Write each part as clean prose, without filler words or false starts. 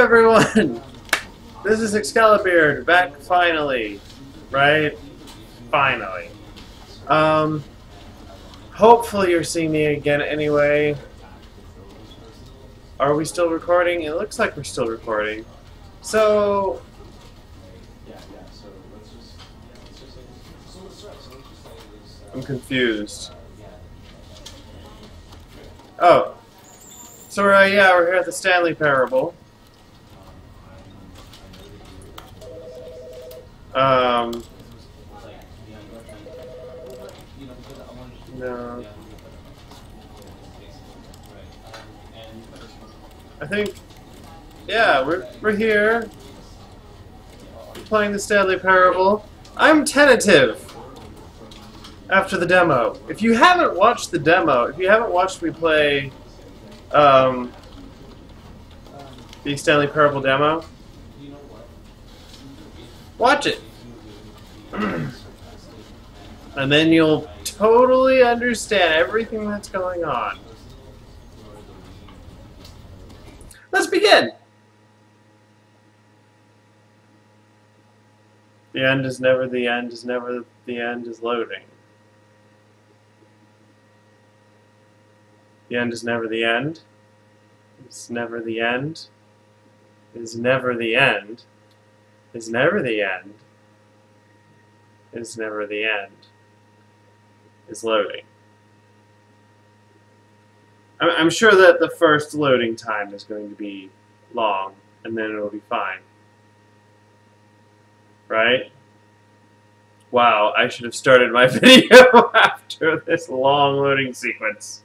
everyone! This is Excalibeard, back finally. Right? Finally. Hopefully you're seeing me again anyway. Are we still recording? It looks like we're still recording. So... I'm confused. Oh. So we're here at the Stanley parable. No. I think, yeah, we're here. We're playing the Stanley parable. I'm tentative after the demo. If you haven't watched the demo, if you haven't watched me play the Stanley parable demo, watch it. And then you'll totally understand everything that's going on. Let's begin! The end is never the end, is never the end is loading. The end is never the end. It's never the end. Is never the end. Is never the end. Is never the end. Is loading. I'm sure that the first loading time is going to be long, and then it'll be fine. Right? Wow, I should have started my video after this long loading sequence.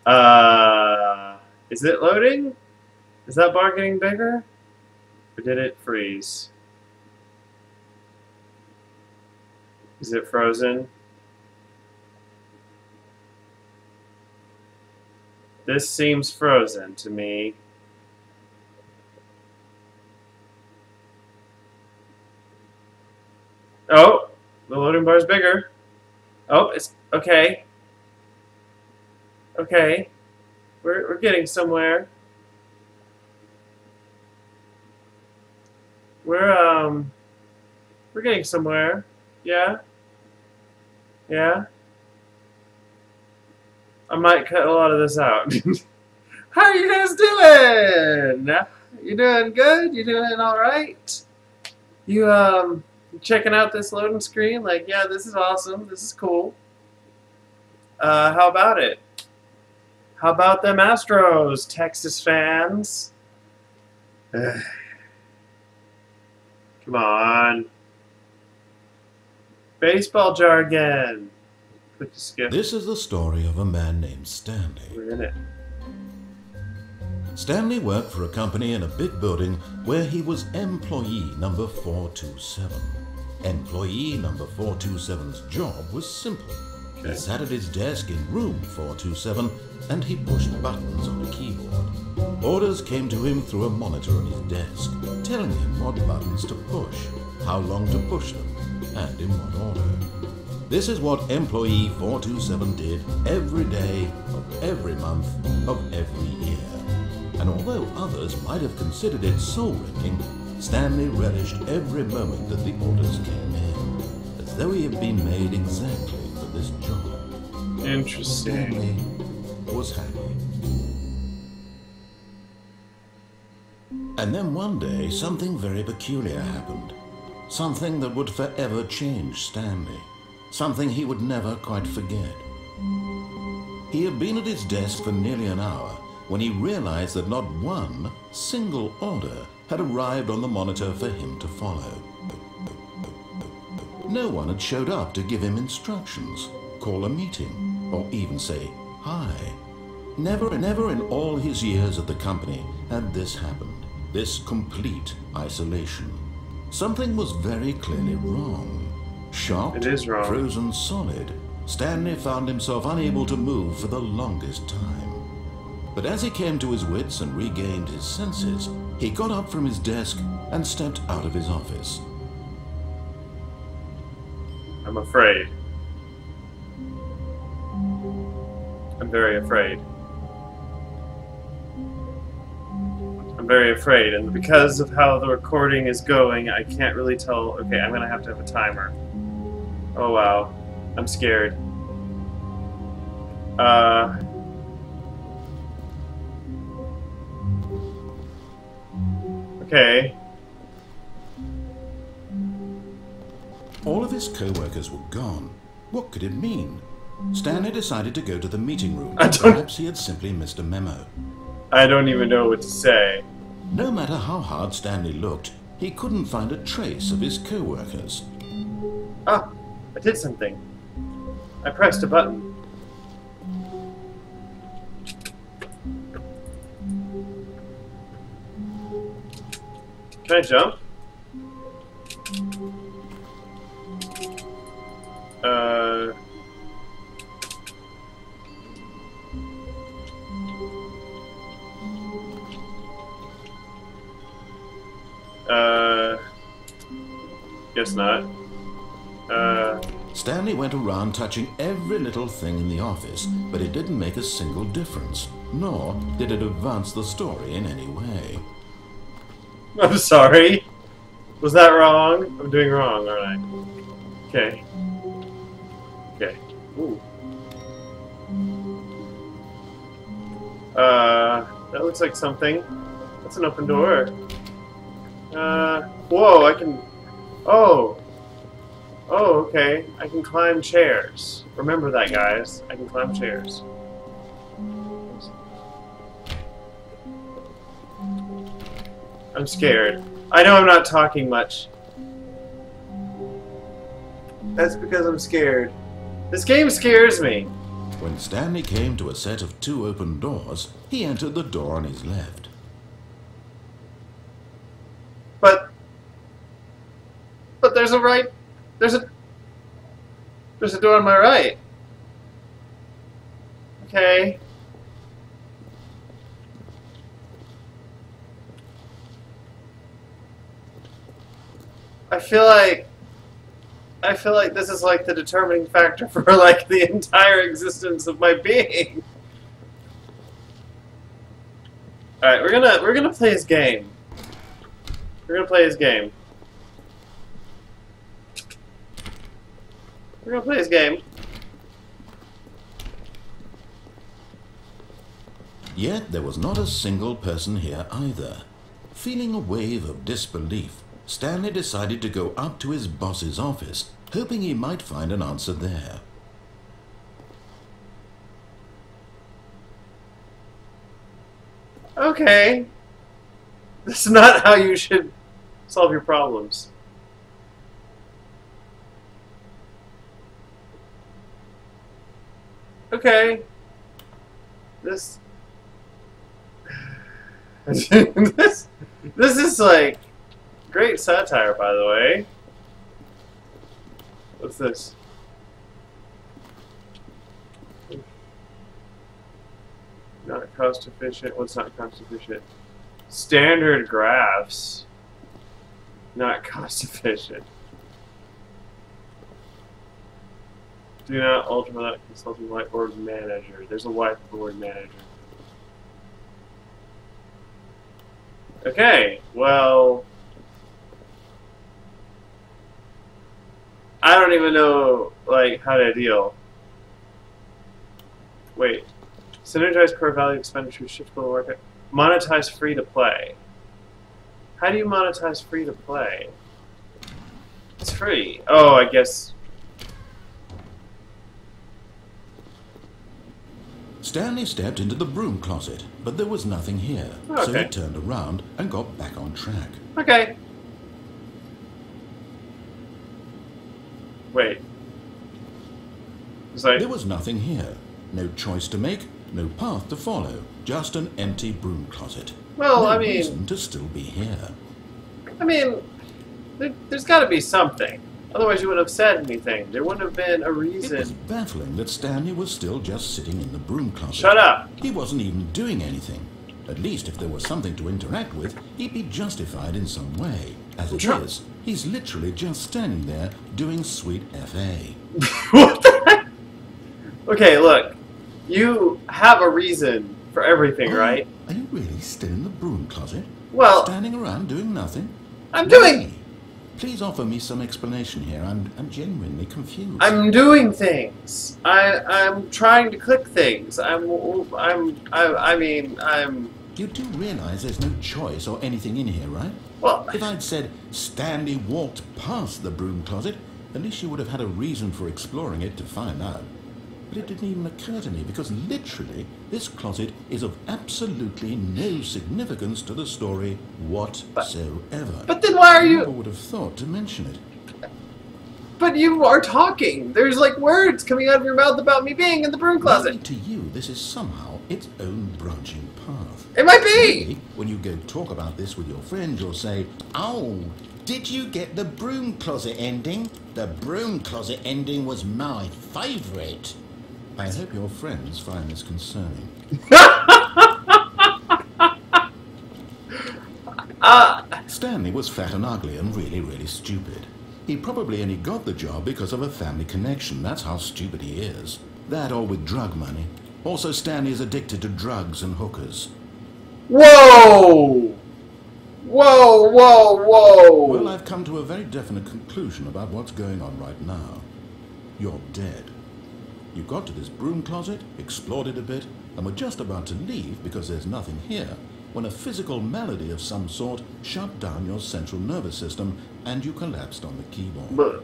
Is it loading? Is that bar getting bigger? Or did it freeze? Is it frozen? This seems frozen to me. Oh, the loading bar is bigger. Oh, it's okay. Okay, we're getting somewhere. We're getting somewhere. Yeah. Yeah. I might cut a lot of this out. How are you guys doing? You doing good? You doing all right? You checking out this loading screen? Like, yeah, this is awesome. This is cool. How about it? How about them Astros, Texas fans? Come on. Baseball jargon. Click to skip. This is the story of a man named Stanley. We're in it. Stanley worked for a company in a big building where he was employee number 427. Employee number 427's job was simple. He sat at his desk in room 427 and he pushed buttons on a keyboard. Orders came to him through a monitor on his desk, telling him what buttons to push, how long to push them, and in what order. This is what employee 427 did every day of every month of every year. And although others might have considered it soul-wrenching, Stanley relished every moment that the orders came in, as though he had been made exactly for this job. Interesting. Stanley was happy. And then one day, something very peculiar happened. Something that would forever change Stanley. Something he would never quite forget. He had been at his desk for nearly an hour when he realized that not one single order had arrived on the monitor for him to follow. No one had showed up to give him instructions, call a meeting, or even say hi. Never in all his years at the company had this happened, this complete isolation. Something was very clearly wrong. Shocked, It is wrong. frozen solid, Stanley found himself unable to move for the longest time. But as he came to his wits and regained his senses, he got up from his desk and stepped out of his office. I'm afraid. I'm very afraid. I'm very afraid, and because of how the recording is going, I can't really tell. Okay, I'm gonna have to have a timer. Oh wow, I'm scared. Okay. All of his co-workers were gone. What could it mean? Stanley decided to go to the meeting room. Perhaps he had simply missed a memo. I don't even know what to say. No matter how hard Stanley looked, he couldn't find a trace of his co-workers. Ah, I did something. I pressed a button. Can I jump? Guess not. Stanley went around touching every little thing in the office, but it didn't make a single difference, nor did it advance the story in any way. I'm sorry. Was that wrong? I'm doing wrong, aren't I? Okay. Okay. Ooh. That looks like something. That's an open door. Whoa, I can... Oh! Oh, okay. I can climb chairs. Remember that, guys. I can climb chairs. I'm scared. I know I'm not talking much. That's because I'm scared. This game scares me. When Stanley came to a set of 2 open doors, he entered the door on his left. But there's a right... There's a door on my right. Okay. I feel like this is like the determining factor for like the entire existence of my being. All right, we're gonna play his game. We're gonna play his game. We're gonna play his game. Yet there was not a single person here either. Feeling a wave of disbelief, Stanley decided to go up to his boss's office, hoping he might find an answer there. Okay. This is not how you should solve your problems. Okay. This this is like great satire, by the way. What's this? Not cost efficient. What's not cost efficient? Standard graphs. Not cost efficient. Do not alter that consulting whiteboard manager. There's a whiteboard manager. Okay, well, I don't even know like how to deal. Wait, synergize core value expenditure shift below market. Monetize free to play. How do you monetize free to play? It's free. Oh, I guess. Stanley stepped into the broom closet, but there was nothing here, so he turned around and got back on track. Okay. Wait. There was nothing here. No choice to make, no path to follow, just an empty broom closet. Well, no I mean... reason to still be here. I mean, there's got to be something. Otherwise you wouldn't have said anything. There wouldn't have been a reason. It was baffling that Stanley was still just sitting in the broom closet. Shut up! He wasn't even doing anything. At least if there was something to interact with, he'd be justified in some way. As it is, he's literally just standing there doing sweet FA. What the heck? Okay, look. You have a reason for everything, right? Are you really still in the broom closet? Well, Standing around doing nothing? I'm doing... Please offer me some explanation here. I'm genuinely confused. I'm doing things. I'm trying to click things. I mean, I'm... You do realize there's no choice or anything in here, right? Well... If I'd said Stanley walked past the broom closet, at least you would have had a reason for exploring it to find out. But it didn't even occur to me, because literally, this closet is of absolutely no significance to the story whatsoever. But then why are you... I would have thought to mention it. But you are talking. There's like words coming out of your mouth about me being in the broom closet. Maybe to you, this is somehow its own branching path. It might be. Maybe when you go talk about this with your friends, you'll say, "Oh, did you get the broom closet ending? The broom closet ending was my favourite." I hope your friends find this concerning. Stanley was fat and ugly and really, really stupid. He probably only got the job because of a family connection. That's how stupid he is. That or with drug money. Also, Stanley is addicted to drugs and hookers. Whoa! Whoa, whoa, whoa! Well, I've come to a very definite conclusion about what's going on right now. You're dead. You got to this broom closet, explored it a bit, and were just about to leave because there's nothing here, when a physical malady of some sort shut down your central nervous system and you collapsed on the keyboard.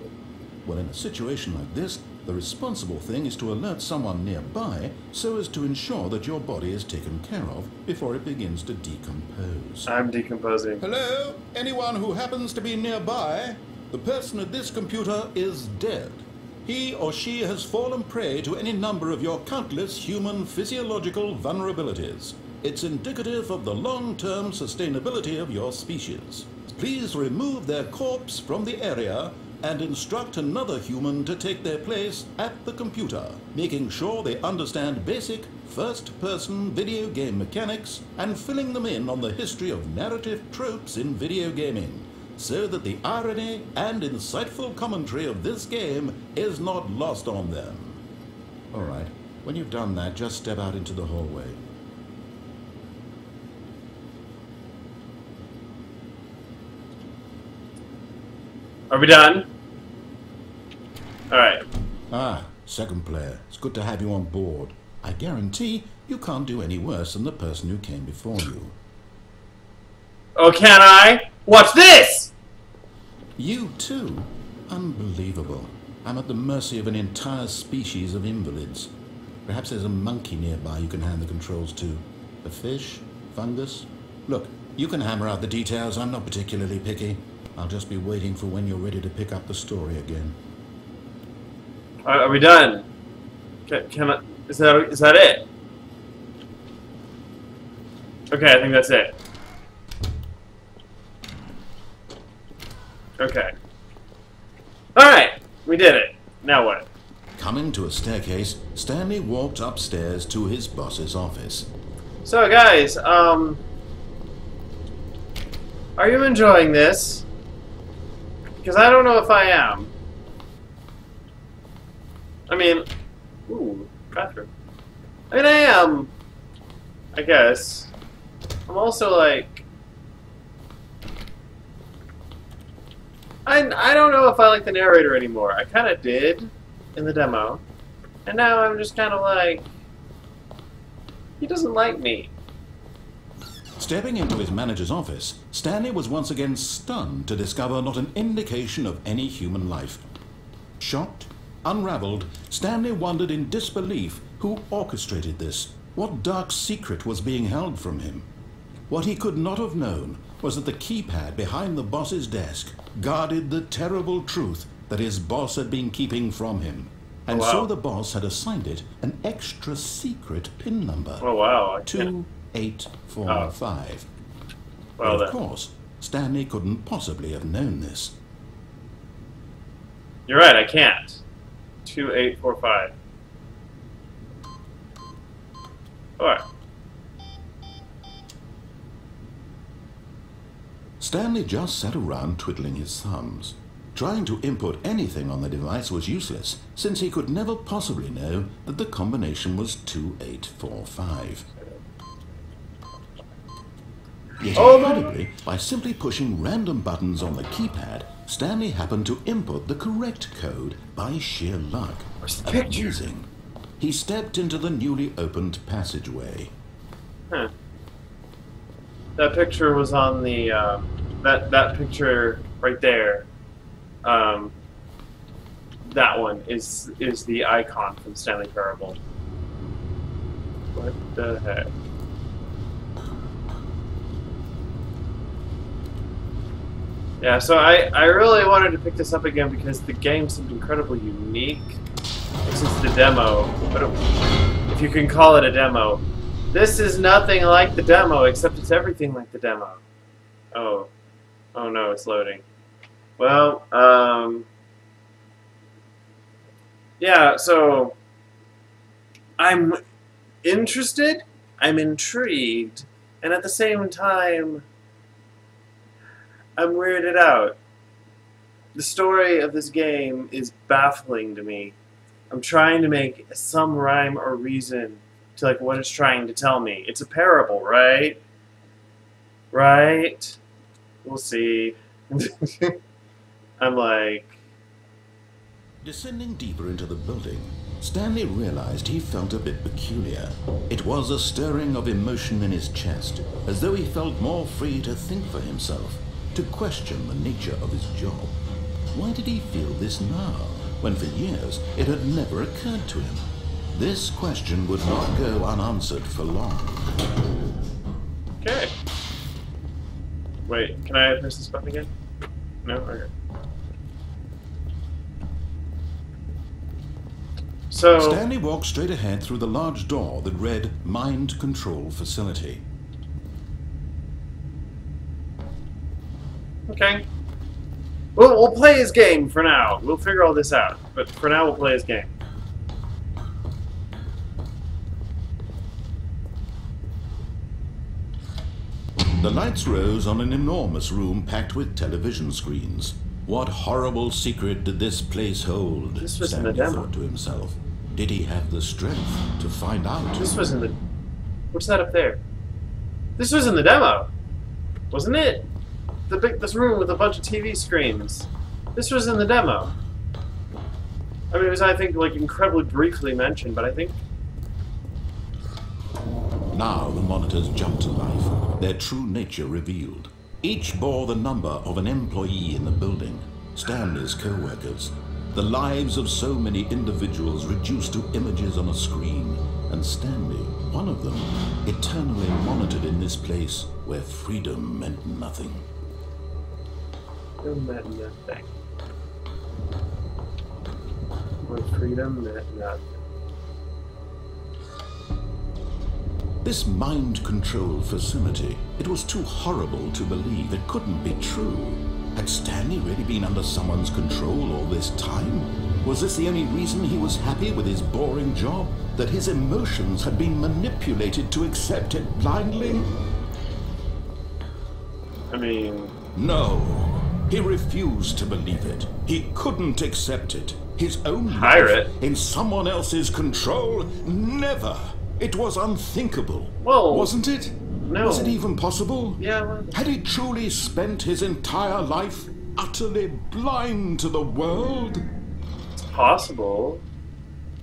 Well, in a situation like this, the responsible thing is to alert someone nearby so as to ensure that your body is taken care of before it begins to decompose. I'm decomposing. Hello? Anyone who happens to be nearby? The person at this computer is dead. He or she has fallen prey to any number of your countless human physiological vulnerabilities. It's indicative of the long-term sustainability of your species. Please remove their corpse from the area and instruct another human to take their place at the computer, making sure they understand basic first-person video game mechanics and filling them in on the history of narrative tropes in video gaming, so that the irony and insightful commentary of this game is not lost on them. All right, when you've done that, just step out into the hallway. Are we done? Alright. Ah, second player. It's good to have you on board. I guarantee you can't do any worse than the person who came before you. Oh, can I? Watch this! You too? Unbelievable. I'm at the mercy of an entire species of invalids. Perhaps there's a monkey nearby you can hand the controls to. A fish? Fungus? Look, you can hammer out the details. I'm not particularly picky. I'll just be waiting for when you're ready to pick up the story again. Are we done? Can I, is that it? Okay, I think that's it. Okay. Alright, we did it. Now what? Coming to a staircase, Stanley walked upstairs to his boss's office. So guys, are you enjoying this? Because I don't know if I am. I mean, ooh, bathroom. I mean, I am, I guess. I'm also like, I don't know if I like the narrator anymore. I kind of did in the demo, and now I'm just kind of like, he doesn't like me. Stepping into his manager's office, Stanley was once again stunned to discover not an indication of any human life. Shocked, unraveled, Stanley wondered in disbelief who orchestrated this, what dark secret was being held from him. What he could not have known was that the keypad behind the boss's desk guarded the terrible truth that his boss had been keeping from him. And so the boss had assigned it an extra secret PIN number. Oh wow. 2845. Well, but of course, Stanley couldn't possibly have known this. You're right, I can't. 2845. Alright. Stanley just sat around twiddling his thumbs. Trying to input anything on the device was useless, since he could never possibly know that the combination was 2845. Yet Oh, incredibly, by simply pushing random buttons on the keypad, Stanley happened to input the correct code by sheer luck. Where's the picture? Amazing. He stepped into the newly opened passageway. Huh. That picture was on the, that picture right there. That one is the icon from Stanley Parable. What the heck? Yeah, so I really wanted to pick this up again because the game seemed incredibly unique. Since the demo, but if you can call it a demo, this is nothing like the demo, except it's everything like the demo. Oh no, it's loading. Well, yeah, so I'm interested, I'm intrigued, and at the same time, I'm weirded out. The story of this game is baffling to me. I'm trying to make some rhyme or reason to like what it's trying to tell me. It's a parable, right? Right? We'll see. I'm like... Descending deeper into the building, Stanley realized he felt a bit peculiar. It was a stirring of emotion in his chest, as though he felt more free to think for himself, to question the nature of his job. Why did he feel this now, when for years it had never occurred to him? This question would not go unanswered for long. Okay. Wait, can I press this button again? No? Okay. So... Stanley walked straight ahead through the large door that read Mind Control Facility. Okay. We'll play his game for now. We'll figure all this out. But for now, we'll play his game. The lights rose on an enormous room packed with television screens. What horrible secret did this place hold? This was in the Stanley demo. thought to himself. Did he have the strength to find out? This was in the... What's that up there? This was in the demo. Wasn't it? This room with a bunch of TV screens. This was in the demo. I mean, it was, I think, like, incredibly briefly mentioned, but I think... Now the monitors jumped to life, their true nature revealed. Each bore the number of an employee in the building, Stanley's co-workers. The lives of so many individuals reduced to images on a screen, and Stanley, one of them, eternally monitored in this place where freedom meant nothing. Freedom meant nothing. Where freedom meant nothing. This mind control facility, it was too horrible to believe. It couldn't be true. Had Stanley really been under someone's control all this time? Was this the only reason he was happy with his boring job? That his emotions had been manipulated to accept it blindly? I mean... No. He refused to believe it. He couldn't accept it. His own Pirate? life in someone else's control? Never. It was unthinkable. Whoa. Wasn't it? No. Was it even possible? Yeah, well... Had he truly spent his entire life utterly blind to the world? It's possible.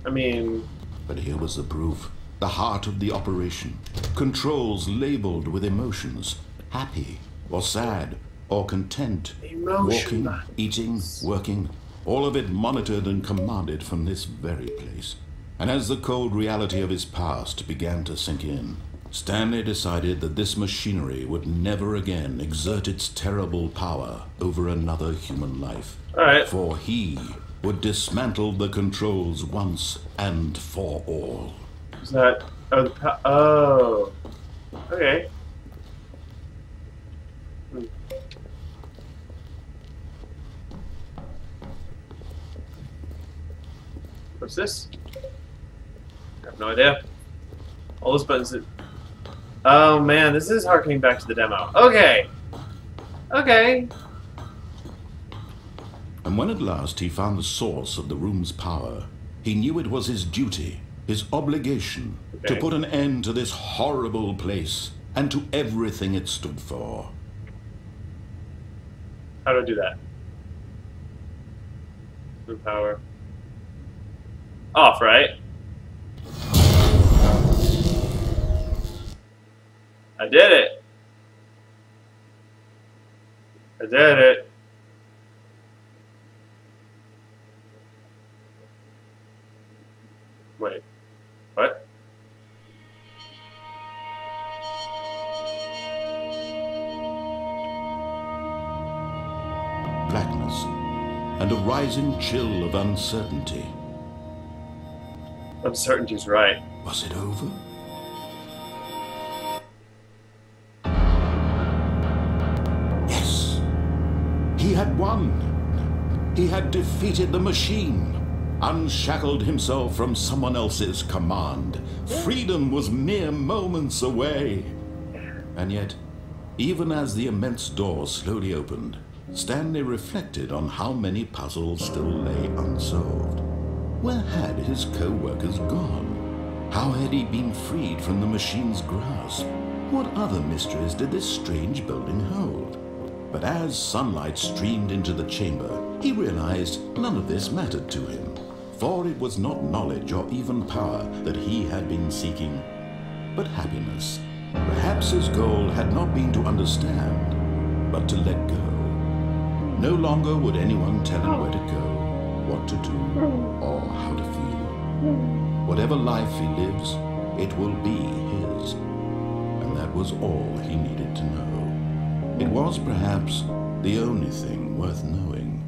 I mean... But here was the proof. The heart of the operation. Controls labeled with emotions. Happy, or sad, or content. Emotion. Walking, eating, working. All of it monitored and commanded from this very place. And as the cold reality of his past began to sink in, Stanley decided that this machinery would never again exert its terrible power over another human life. All right. For he would dismantle the controls once and for all. Is that... Oh, oh. Okay. What's this? I have no idea. All those buttons that... Oh man, this is harkening back to the demo. Okay. Okay. And when at last he found the source of the room's power, he knew it was his duty, his obligation, to Okay. put an end to this horrible place and to everything it stood for. How do I do that? Blue power. Off, right? I did it. I did it. Wait. What? Blackness and a rising chill of uncertainty. Uncertainty's right. Was it over? Yes. He had won. He had defeated the machine, unshackled himself from someone else's command. Freedom was mere moments away. And yet, even as the immense door slowly opened, Stanley reflected on how many puzzles still lay unsolved. Where had his co-workers gone? How had he been freed from the machine's grasp? What other mysteries did this strange building hold? But as sunlight streamed into the chamber, he realized none of this mattered to him, for it was not knowledge or even power that he had been seeking, but happiness. Perhaps his goal had not been to understand, but to let go. No longer would anyone tell him where to go, what to do, or how to feel. Whatever life he lives, it will be his. And that was all he needed to know. It was perhaps the only thing worth knowing.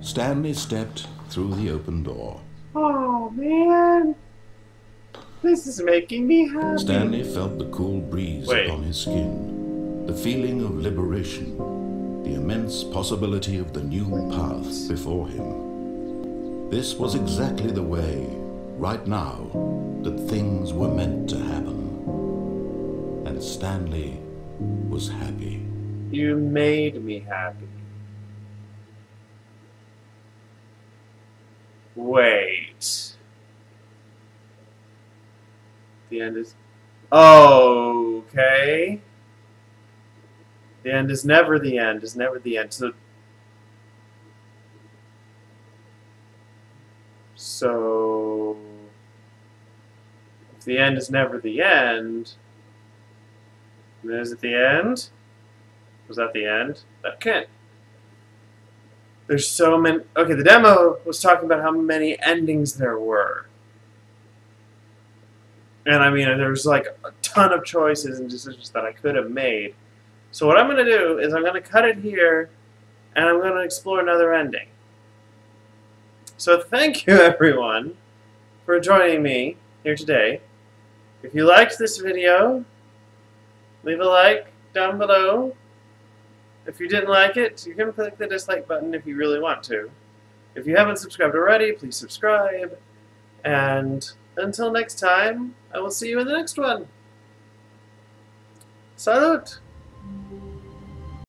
Stanley stepped through the open door. Oh, man. This is making me happy. Stanley felt the cool breeze upon his skin, the feeling of liberation, the immense possibility of the new path before him. This was exactly the way, right now, that things were meant to happen. And Stanley was happy. You made me happy. Wait. The end is... Okay. The end is never the end, is never the end. So if the end is never the end, then is it the end? Was that the end? That can't. There's so many... Okay, the demo was talking about how many endings there were. And I mean, there's like a ton of choices and decisions that I could have made. So what I'm going to do is I'm going to cut it here, and I'm going to explore another ending. So thank you, everyone, for joining me here today. If you liked this video, leave a like down below. If you didn't like it, you can click the dislike button if you really want to. If you haven't subscribed already, please subscribe. And until next time, I will see you in the next one. Salute!